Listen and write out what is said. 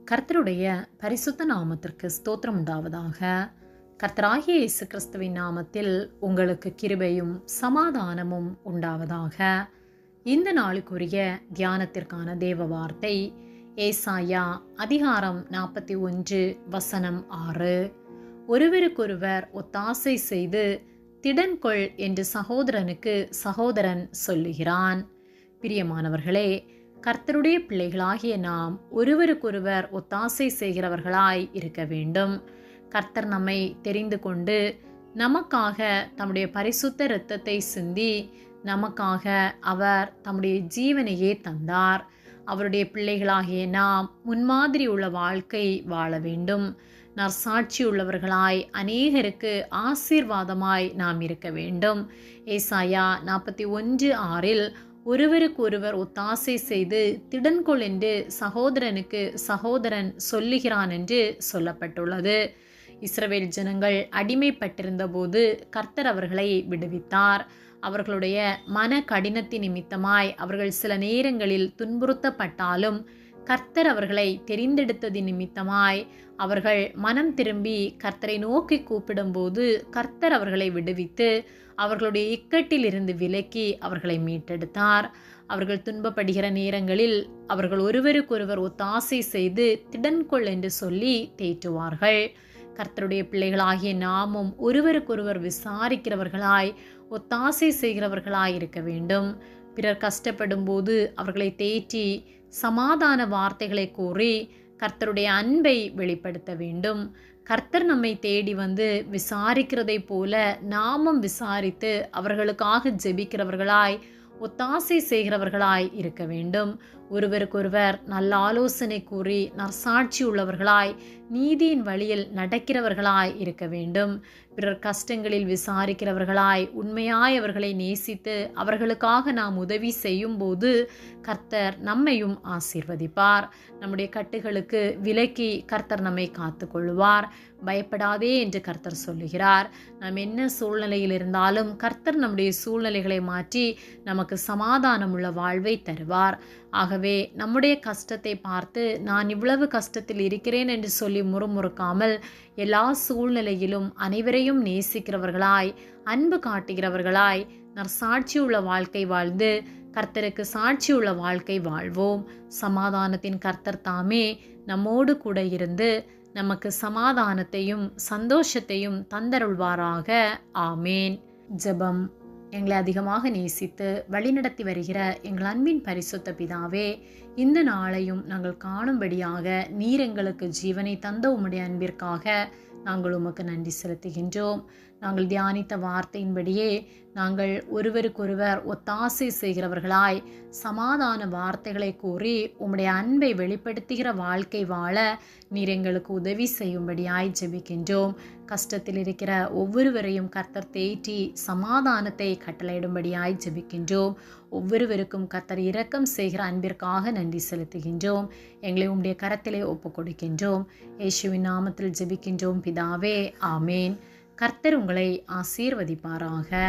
கர்த்தருடைய பரிசுத்த நாமத்திற்கு ஸ்தோத்திரம் உண்டாவதாக. கர்த்தராகிய இயேசு கிறிஸ்துவின் நாமத்தில் உங்களுக்கு கிருபையும் சமாதானமும் உண்டாவதாக. இந்த நாளுக்குரிய தியானத்திற்கான தேவ வார்த்தை ஏசாயா அதிகாரம் 41 வசனம் 6. ஒருவருக்கொருவர் ஒத்தாசை செய்து திடன்கொள் என்று சகோதரனுக்கு சகோதரன் சொல்லுகிறான். பிரியமானவர்களே, கர்த்தருடைய பிள்ளைகளாகிய நாம் ஒருவருக்கொருவர் ஒத்தாசை செய்கிறவர்களாய் இருக்க வேண்டும். கர்த்தர் நம்மை தெரிந்து கொண்டு நமக்காக தம்முடைய பரிசுத்த இரத்தத்தை சிந்தி நமக்காக அவர் தம்முடைய ஜீவனையே தந்தார். அவருடைய பிள்ளைகளாகிய நாம் முன்மாதிரி உள்ள வாழ்க்கை வாழ வேண்டும். நற்சாட்சி உள்ளவர்களாய் அநேகருக்கு ஆசீர்வாதமாய் நாம் இருக்க வேண்டும். ஏசாயா 41:6 ஒருவருக்கொருவர் ஒத்தாசை செய்து திடன்கொள் என்று சகோதரனுக்கு சகோதரன் சொல்லுகிறான் என்று சொல்லப்பட்டுள்ளது. இஸ்ரவேல் ஜனங்கள் அடிமைப்பட்டிருந்த போது கர்த்தர் அவர்களை விடுவித்தார். அவர்களுடைய மன கடினத்தின் நிமித்தமாய் அவர்கள் சில நேரங்களில் துன்புறுத்தப்பட்டாலும் கர்த்தர் அவர்களை தெரிந்தெடுத்ததின் நிமித்தமாய் அவர்கள் மனம் திரும்பி கர்த்தரை நோக்கி கூப்பிடும்போது கர்த்தர் அவர்களை விடுவித்து அவர்களுடைய இக்கட்டில் இருந்து விலக்கி அவர்களை மீட்டெடுத்தார். அவர்கள் துன்பப்படுகிற நேரங்களில் அவர்கள் ஒருவருக்கொருவர் ஒத்தாசை செய்து திடன்கொள் என்று சொல்லி தேற்றுவார்கள். கர்த்தருடைய பிள்ளைகளாகிய நாமும் ஒருவருக்கொருவர் விசாரிக்கிறவர்களாய் ஒத்தாசை செய்கிறவர்களாய் இருக்க வேண்டும். பிறர் கஷ்டப்படும் போது அவர்களை தேற்றி சமாதான வார்த்தைகளை கூறி கர்த்தருடைய அன்பை வெளிப்படுத்த வேண்டும். கர்த்தர் நம்மை தேடி வந்து விசாரிக்கிறதை போல நாமும் விசாரித்து அவர்களுக்காக ஜெபிக்கிறவர்களாய் ஒத்தாசை செய்கிறவர்களாய் இருக்க வேண்டும். ஒருவருக்கொருவர் நல்ல ஆலோசனை கூறி நற்சாட்சி உள்ளவர்களாய் நீதியின் வழியில் நடக்கிறவர்களாய் இருக்க வேண்டும். பிறர் கஷ்டங்களில் விசாரிக்கிறவர்களாய் உண்மையாய் அவர்களை நேசித்து அவர்களுக்காக நாம் உதவி செய்யும் போது கர்த்தர் நம்மையும் ஆசீர்வதிப்பார். நம்முடைய கட்டுகளுக்கு விலக்கி கர்த்தர் நம்மை காத்து கொள்வார். பயப்படாதே என்று கர்த்தர் சொல்லுகிறார். நாம் என்ன சூழ்நிலையில் இருந்தாலும் கர்த்தர் நம்முடைய சூழ்நிலைகளை மாற்றி நமக்கு சமாதானம் உள்ள வாழ்வை தருவார். ஆகவே நம்முடைய கஷ்டத்தை பார்த்து நான் இவ்வளவு கஷ்டத்தில் இருக்கிறேன் என்று சொல்லி முறுமுறுக்காமல் எல்லா சூழ்நிலையிலும் அனைவரையும் நேசிக்கிறவர்களாய் அன்பு காட்டுகிறவர்களாய் நற்சாட்சி உள்ள வாழ்க்கை வாழ்ந்து கர்த்தருக்கு சாட்சி உள்ள வாழ்க்கை வாழ்வோம். சமாதானத்தின் கர்த்தர் தாமே நம்மோடு கூட இருந்து நமக்கு சமாதானத்தையும் சந்தோஷத்தையும் தந்தருள்வாராக. ஆமேன். ஜெபம். எங்களை அதிகமாக நேசித்து வழிநடத்தி வருகிற எங்கள் அன்பின் பரிசுத்த பிதாவே, இந்த நாளையும் நாங்கள் காணும்படியாக நீர் எங்களுக்கு ஜீவனை தந்த உம்முடைய அன்பிற்காக நாங்கள் உமக்கு நன்றி செலுத்துகின்றோம். நாங்கள் தியானித்த வார்த்தையின்படியே நாங்கள் ஒருவருக்கொருவர் ஒத்தாசை செய்கிறவர்களாய் சமாதான வார்த்தைகளை கூறி உம்முடைய அன்பை வெளிப்படுத்துகிற வாழ்க்கை வாழ நீர் எங்களுக்கு உதவி செய்யும்படியாய் ஜெபிக்கின்றோம். கஷ்டத்தில் இருக்கிற ஒவ்வொருவரையும் கர்த்தர் தேற்றி சமாதானத்தை கட்டளையிடும்படியாய் ஜெபிக்கின்றோம். ஒவ்வொருவருக்கும் கர்த்தர் இரக்கம் செய்கிற அன்பிற்காக நன்றி செலுத்துகின்றோம். எங்களை உம்முடைய கரத்திலே ஒப்புக் கொடுக்கின்றோம். இயேசுவின் நாமத்தில் ஜெபிக்கின்றோம் பிதாவே. ஆமேன். கர்த்தர் உங்களை ஆசீர்வதிப்பாராக.